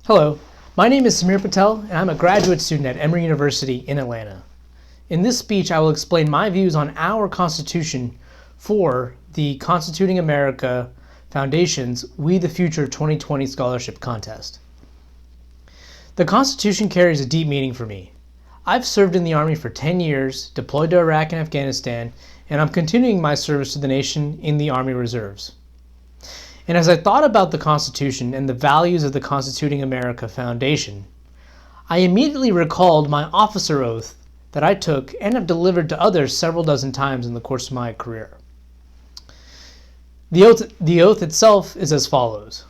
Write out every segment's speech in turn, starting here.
Hello, my name is Samir Patel, and I'm a graduate student at Emory University in Atlanta. In this speech, I will explain my views on our Constitution for the Constituting America Foundation's We the Future 2020 Scholarship Contest. The Constitution carries a deep meaning for me. I've served in the Army for 10 years, deployed to Iraq and Afghanistan, and I'm continuing my service to the nation in the Army Reserves. And as I thought about the Constitution and the values of the Constituting America Foundation, I immediately recalled my officer oath that I took and have delivered to others several dozen times in the course of my career. The oath itself is as follows.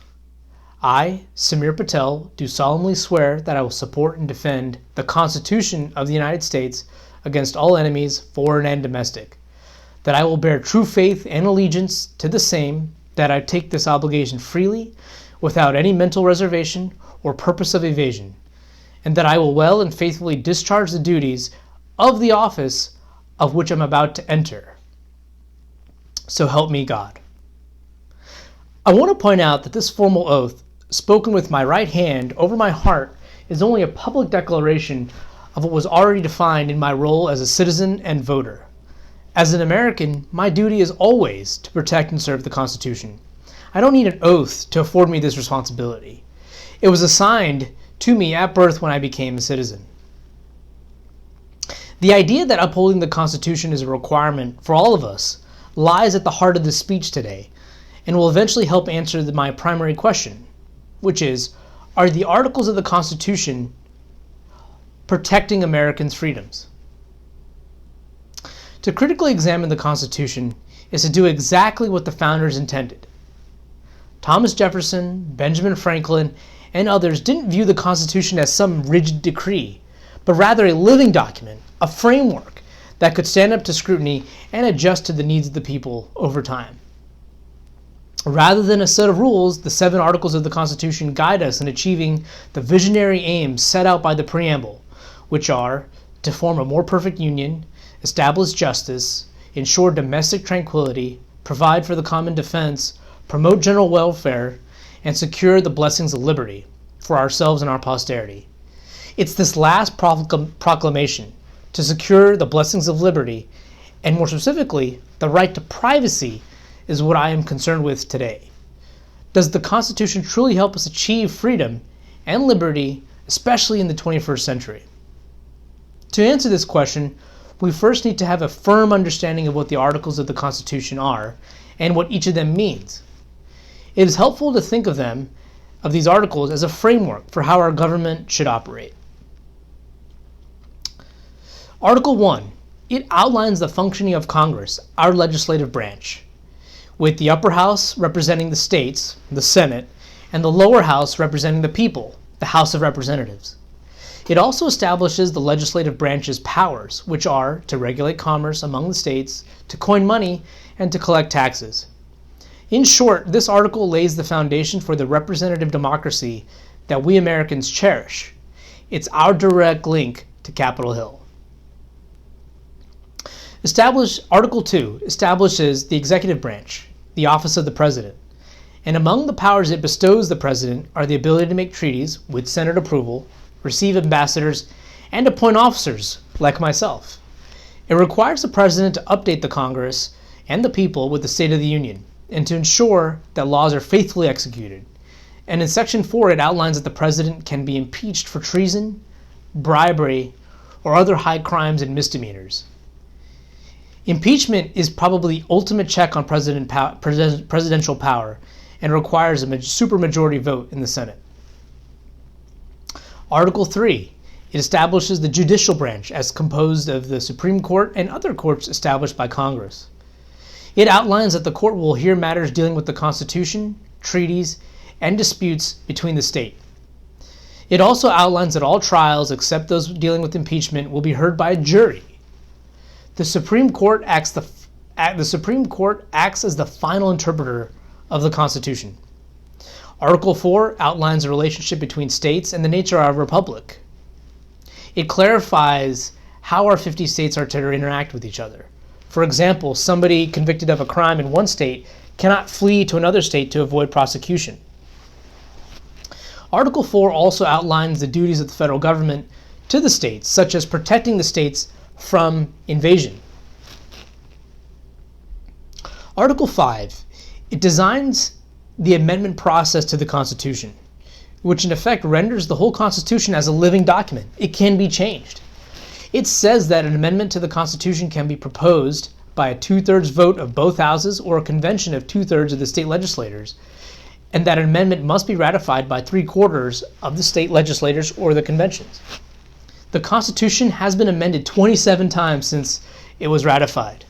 I, Samir Patel, do solemnly swear that I will support and defend the Constitution of the United States against all enemies, foreign and domestic, that I will bear true faith and allegiance to the same, that I take this obligation freely, without any mental reservation or purpose of evasion, and that I will well and faithfully discharge the duties of the office of which I'm about to enter. So help me God. I want to point out that this formal oath, spoken with my right hand over my heart, is only a public declaration of what was already defined in my role as a citizen and voter. As an American, my duty is always to protect and serve the Constitution. I don't need an oath to afford me this responsibility. It was assigned to me at birth when I became a citizen. The idea that upholding the Constitution is a requirement for all of us lies at the heart of this speech today, and will eventually help answer my primary question, which is, are the Articles of the Constitution protecting Americans' freedoms? To critically examine the Constitution is to do exactly what the founders intended. Thomas Jefferson, Benjamin Franklin, and others didn't view the Constitution as some rigid decree, but rather a living document, a framework that could stand up to scrutiny and adjust to the needs of the people over time. Rather than a set of rules, the 7 Articles of the Constitution guide us in achieving the visionary aims set out by the preamble, which are to form a more perfect union, establish justice, ensure domestic tranquility, provide for the common defense, promote general welfare, and secure the blessings of liberty for ourselves and our posterity. It's this last proclamation, to secure the blessings of liberty, and more specifically, the right to privacy, is what I am concerned with today. Does the Constitution truly help us achieve freedom and liberty, especially in the 21st century? To answer this question, we first need to have a firm understanding of what the Articles of the Constitution are and what each of them means. It is helpful to think of these articles, as a framework for how our government should operate. Article 1, it outlines the functioning of Congress, our legislative branch, with the upper house representing the states, the Senate, and the lower house representing the people, the House of Representatives. It also establishes the legislative branch's powers, which are to regulate commerce among the states, to coin money, and to collect taxes. In short, this article lays the foundation for the representative democracy that we Americans cherish. It's our direct link to Capitol Hill. Article 2 establishes the executive branch, the office of the president. And among the powers it bestows the president are the ability to make treaties with Senate approval, receive ambassadors, and appoint officers like myself. It requires the president to update the Congress and the people with the State of the Union, and to ensure that laws are faithfully executed. And in Section 4, it outlines that the president can be impeached for treason, bribery, or other high crimes and misdemeanors. Impeachment is probably the ultimate check on presidential power and requires a supermajority vote in the Senate. Article 3, it establishes the judicial branch as composed of the Supreme Court and other courts established by Congress. It outlines that the court will hear matters dealing with the Constitution, treaties, and disputes between the state. It also outlines that all trials except those dealing with impeachment will be heard by a jury. The Supreme Court acts as the final interpreter of the Constitution. Article 4 outlines the relationship between states and the nature of our republic. It clarifies how our 50 states are to interact with each other. For example, somebody convicted of a crime in one state cannot flee to another state to avoid prosecution. Article 4 also outlines the duties of the federal government to the states, such as protecting the states from invasion. Article 5, it designs the amendment process to the Constitution, which in effect renders the whole Constitution as a living document. It can be changed. It says that an amendment to the Constitution can be proposed by a 2/3 vote of both houses or a convention of 2/3 of the state legislators, and that an amendment must be ratified by 3/4 of the state legislators or the conventions. The Constitution has been amended 27 times since it was ratified.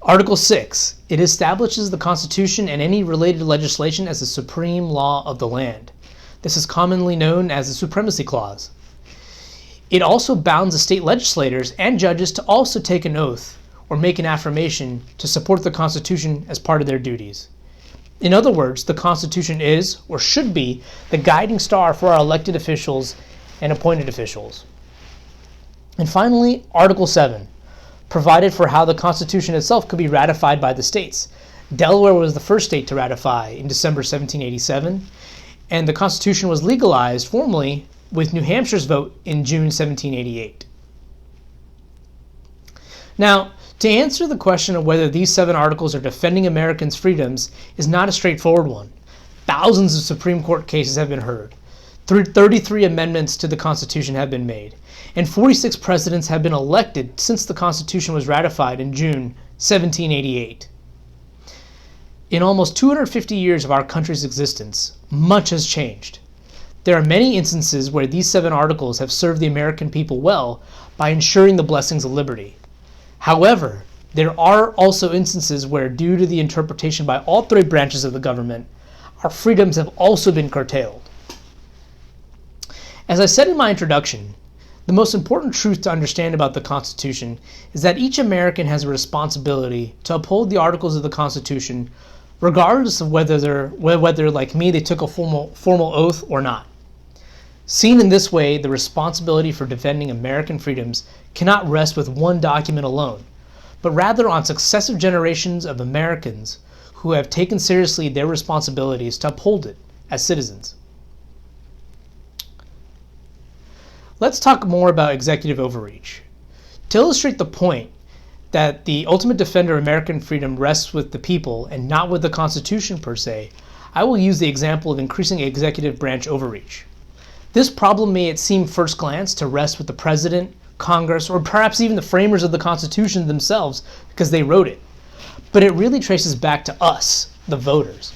Article 6, it establishes the Constitution and any related legislation as the supreme law of the land. This is commonly known as the Supremacy Clause. It also bounds the state legislators and judges to also take an oath or make an affirmation to support the Constitution as part of their duties. In other words, the Constitution is, or should be, the guiding star for our elected officials and appointed officials. And finally, Article 7 provided for how the Constitution itself could be ratified by the states. Delaware was the first state to ratify in December 1787, and the Constitution was legalized formally with New Hampshire's vote in June 1788. Now, to answer the question of whether these 7 articles are defending Americans' freedoms is not a straightforward one. Thousands of Supreme Court cases have been heard. 33 amendments to the Constitution have been made, and 46 presidents have been elected since the Constitution was ratified in June 1788. In almost 250 years of our country's existence, much has changed. There are many instances where these 7 articles have served the American people well by ensuring the blessings of liberty. However, there are also instances where, due to the interpretation by all 3 branches of the government, our freedoms have also been curtailed. As I said in my introduction, the most important truth to understand about the Constitution is that each American has a responsibility to uphold the articles of the Constitution, regardless of whether, like me, they took a formal oath or not. Seen in this way, the responsibility for defending American freedoms cannot rest with one document alone, but rather on successive generations of Americans who have taken seriously their responsibilities to uphold it as citizens. Let's talk more about executive overreach. To illustrate the point that the ultimate defender of American freedom rests with the people and not with the Constitution per se, I will use the example of increasing executive branch overreach. This problem may at seem first glance to rest with the President, Congress, or perhaps even the framers of the Constitution themselves because they wrote it. But it really traces back to us, the voters.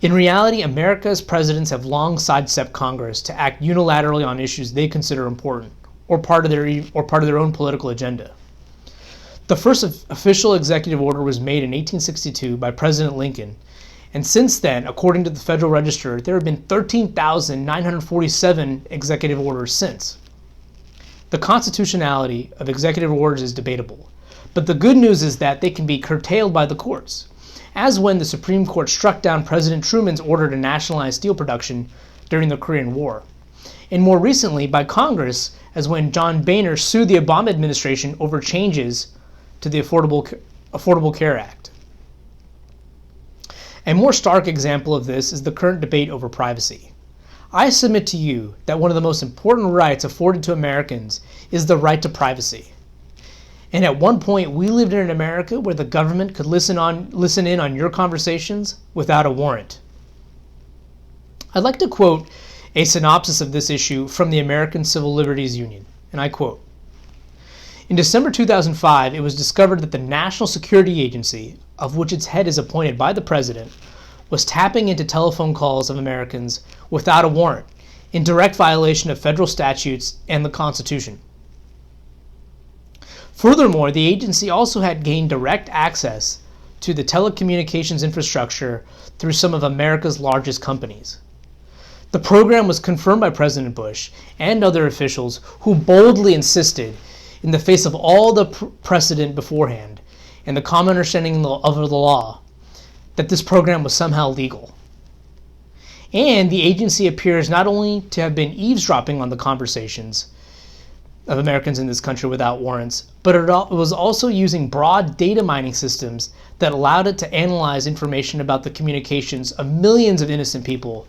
In reality, America's presidents have long sidestepped Congress to act unilaterally on issues they consider important or part of their own political agenda. The first official executive order was made in 1862 by President Lincoln, and since then, according to the Federal Register, there have been 13,947 executive orders since. The constitutionality of executive orders is debatable, but the good news is that they can be curtailed by the courts, as when the Supreme Court struck down President Truman's order to nationalize steel production during the Korean War, and more recently by Congress, as when John Boehner sued the Obama administration over changes to the Affordable Care Act. A more stark example of this is the current debate over privacy. I submit to you that one of the most important rights afforded to Americans is the right to privacy. And at one point, we lived in an America where the government could listen in on your conversations without a warrant. I'd like to quote a synopsis of this issue from the American Civil Liberties Union, and I quote, "In December 2005, it was discovered that the National Security Agency, of which its head is appointed by the President, was tapping into telephone calls of Americans without a warrant, in direct violation of federal statutes and the Constitution. Furthermore, the agency also had gained direct access to the telecommunications infrastructure through some of America's largest companies. The program was confirmed by President Bush and other officials who boldly insisted, in the face of all the precedent beforehand and the common understanding of the law, that this program was somehow legal. And the agency appears not only to have been eavesdropping on the conversations of Americans in this country without warrants, but it was also using broad data mining systems that allowed it to analyze information about the communications of millions of innocent people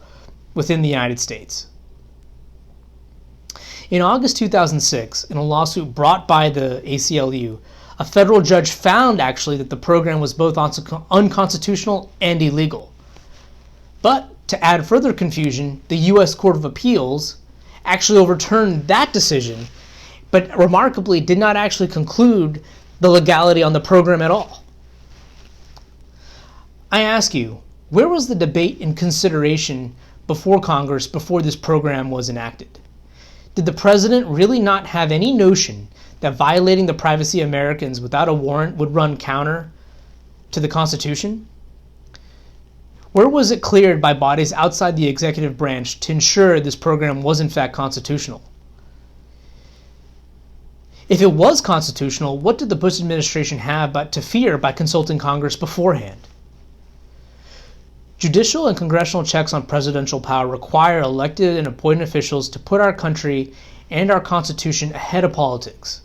within the United States. In August 2006, in a lawsuit brought by the ACLU, a federal judge found actually that the program was both unconstitutional and illegal. But to add further confusion, the U.S. Court of Appeals actually overturned that decision, but remarkably did not actually conclude the legality on the program at all. I ask you, where was the debate and consideration before Congress before this program was enacted? Did the president really not have any notion that violating the privacy of Americans without a warrant would run counter to the Constitution? Where was it cleared by bodies outside the executive branch to ensure this program was in fact constitutional? If it was constitutional, what did the Bush administration have but to fear by consulting Congress beforehand? Judicial and congressional checks on presidential power require elected and appointed officials to put our country and our Constitution ahead of politics,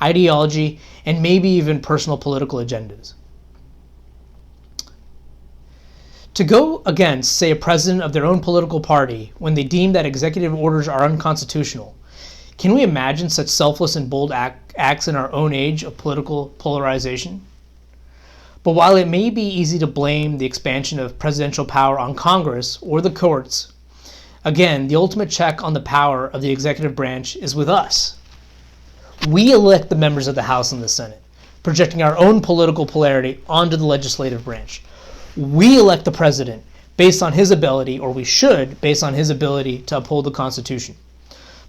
ideology, and maybe even personal political agendas. To go against, say, a president of their own political party when they deem that executive orders are unconstitutional, can we imagine such selfless and bold acts in our own age of political polarization? But while it may be easy to blame the expansion of presidential power on Congress or the courts, again, the ultimate check on the power of the executive branch is with us. We elect the members of the House and the Senate, projecting our own political polarity onto the legislative branch. We elect the president based on his ability, or we should, based on his ability to uphold the Constitution.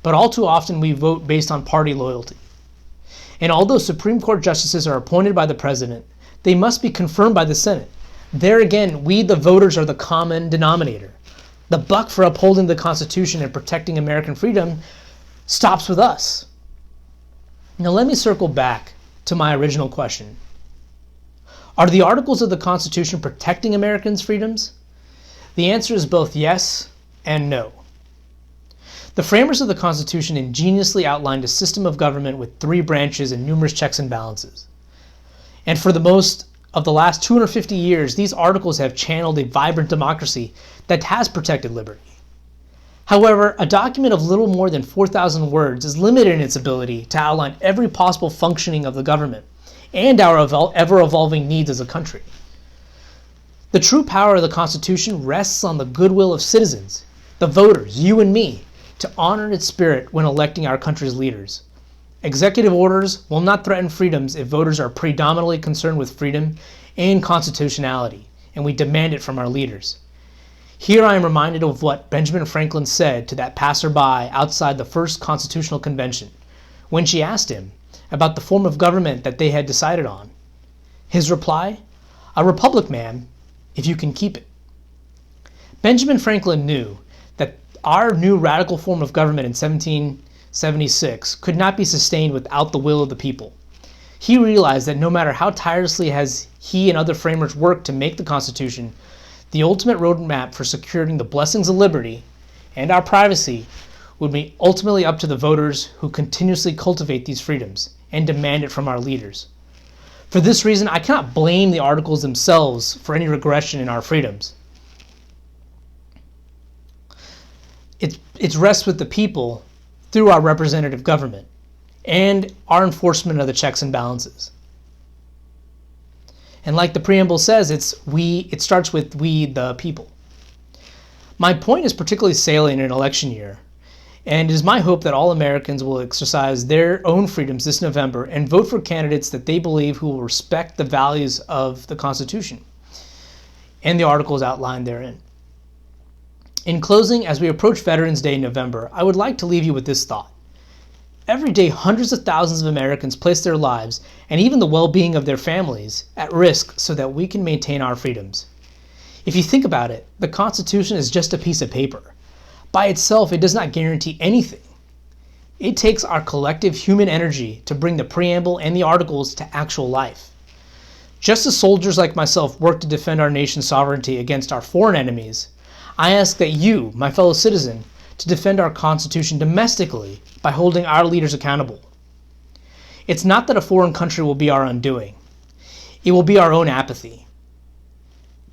But all too often we vote based on party loyalty. And although Supreme Court justices are appointed by the president, they must be confirmed by the Senate. There again, we the voters are the common denominator. The buck for upholding the Constitution and protecting American freedom stops with us. Now let me circle back to my original question. Are the articles of the Constitution protecting Americans' freedoms? The answer is both yes and no. The framers of the Constitution ingeniously outlined a system of government with 3 branches and numerous checks and balances. And for the most of the last 250 years, these articles have channeled a vibrant democracy that has protected liberty. However, a document of little more than 4,000 words is limited in its ability to outline every possible functioning of the government and our ever-evolving needs as a country. The true power of the Constitution rests on the goodwill of citizens, the voters, you and me, to honor its spirit when electing our country's leaders. Executive orders will not threaten freedoms if voters are predominantly concerned with freedom and constitutionality, and we demand it from our leaders. Here I am reminded of what Benjamin Franklin said to that passerby outside the first Constitutional Convention, when she asked him about the form of government that they had decided on. His reply, "A republic, ma'am, if you can keep it." Benjamin Franklin knew that our new radical form of government in 1776 could not be sustained without the will of the people. He realized that no matter how tirelessly has he and other framers worked to make the Constitution, the ultimate roadmap for securing the blessings of liberty and our privacy would be ultimately up to the voters who continuously cultivate these freedoms and demand it from our leaders. For this reason, I cannot blame the articles themselves for any regression in our freedoms. It rests with the people through our representative government and our enforcement of the checks and balances. And like the preamble says, it starts with we the people. My point is particularly salient in an election year, and it is my hope that all Americans will exercise their own freedoms this November and vote for candidates that they believe who will respect the values of the Constitution and the articles outlined therein. In closing, as we approach Veterans Day in November, I would like to leave you with this thought. Every day, hundreds of thousands of Americans place their lives and even the well-being of their families at risk so that we can maintain our freedoms. If you think about it, the Constitution is just a piece of paper. By itself, it does not guarantee anything. It takes our collective human energy to bring the preamble and the articles to actual life. Just as soldiers like myself work to defend our nation's sovereignty against our foreign enemies, I ask that you, my fellow citizen, to defend our Constitution domestically by holding our leaders accountable. It's not that a foreign country will be our undoing. It will be our own apathy.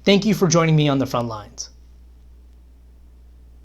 Thank you for joining me on the front lines.